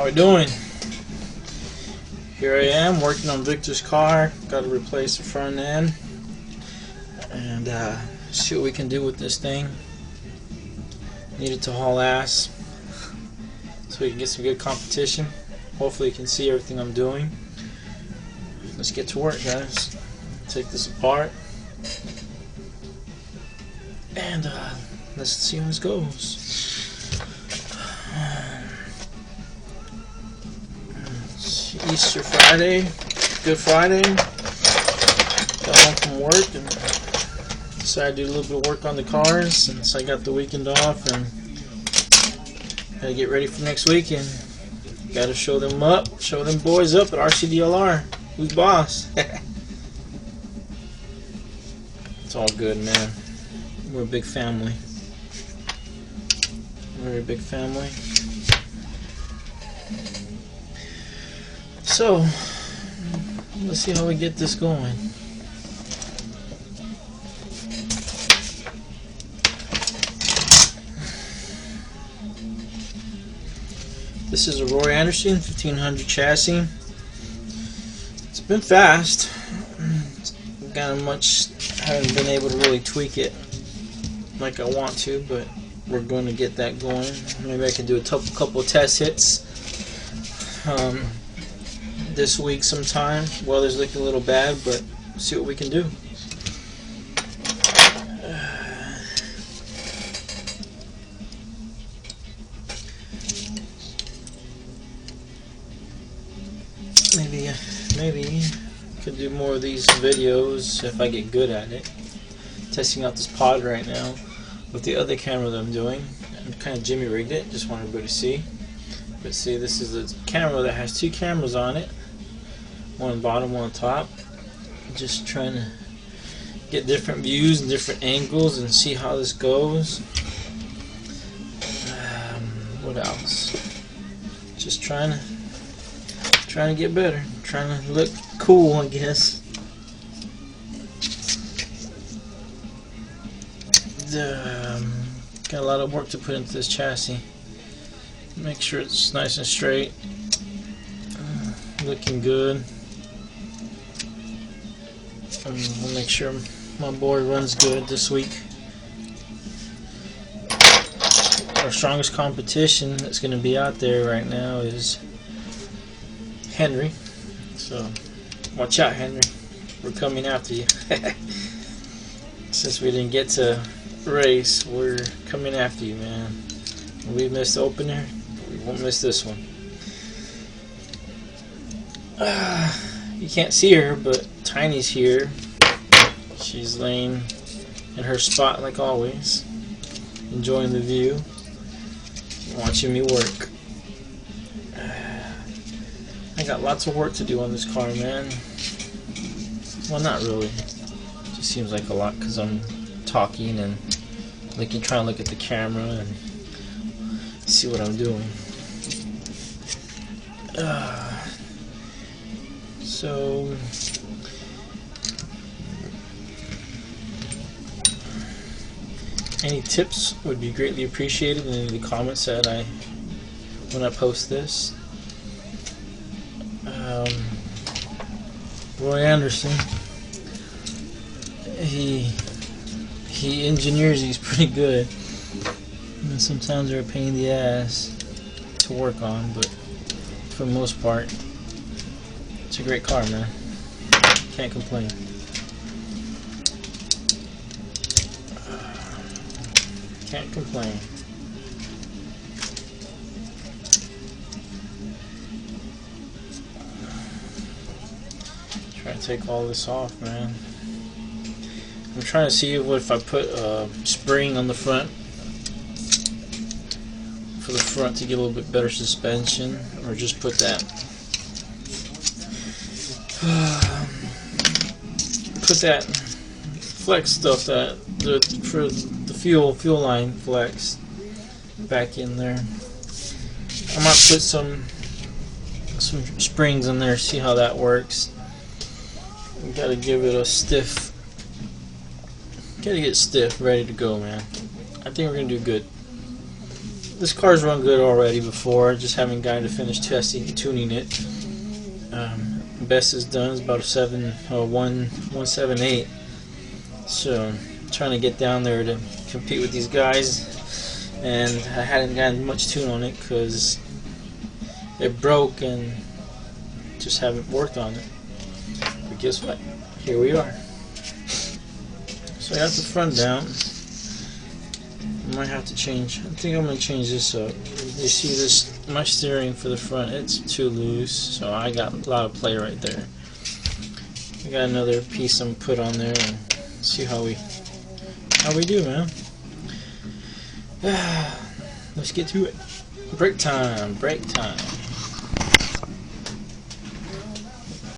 How we doing? Here I am working on Victor's car. Got to replace the front end and see what we can do with this thing. Needed to haul ass so we can get some good competition. Hopefully you can see everything I'm doing. Let's get to work, guys. Take this apart and let's see how this goes. It's Easter Friday, Good Friday. Got home from work and decided to do a little bit of work on the cars since I got the weekend off, and gotta get ready for next weekend. Gotta show them boys up at RCDLR. Who's boss? It's all good, man. We're a big family. We're a big family. So, let's see how we get this going. This is a Roy Anderson 1500 chassis. It's been fast. Haven't been able to really tweak it like I want to, but we're going to get that going. Maybe I can do a couple of test hits this week sometime. Weather's looking a little bad, but see what we can do. Maybe could do more of these videos if I get good at it. Testing out this pod right now with the other camera that I'm doing. I kind of jimmy rigged it, just want everybody to see. But see, this is a camera that has two cameras on it, one on the bottom, one on top. Just trying to get different views and different angles and see how this goes. What else? Just trying to get better, trying to look cool, I guess. Got a lot of work to put into this chassis. Make sure it's nice and straight, looking good. We'll make sure my board runs good this week. Our strongest competition that's going to be out there right now is Henry, so watch out, Henry. We're coming after you. Since we didn't get to race, we're coming after you, man. We missed the opener, we won't miss this one. You can't see her, but Tiny's here. She's laying in her spot like always, enjoying the view, watching me work. I got lots of work to do on this car, man. Well, not really. It just seems like a lot because I'm talking and trying to look at the camera and see what I'm doing. So any tips would be greatly appreciated in the comments that when I post this. Roy Anderson, he engineers these pretty good, and sometimes they're a pain in the ass to work on, but for the most part it's a great car, man. Can't complain. Can't complain. Try to take all this off, man. I'm trying to see if I put a spring on the front for the front to get a little bit better suspension, or just put that flex stuff for the fuel line flex back in there. I might put some springs in there, see how that works. We gotta give it a stiff. Gotta get stiff, ready to go, man. I think we're gonna do good. this car's run good already before, just haven't gotten to finish testing and tuning it. Best it's done is about a 178. So I'm trying to get down there to compete with these guys, and I hadn't gotten much tune on it because it broke and just haven't worked on it. But guess what? Here we are. So I got the front down. I might have to change. I think I'm going to change this up. You see this, my steering for the front, it's too loose, so I got a lot of play right there. I got another piece I'm put on there and see how we do, man. Let's get to it. Break time, break time.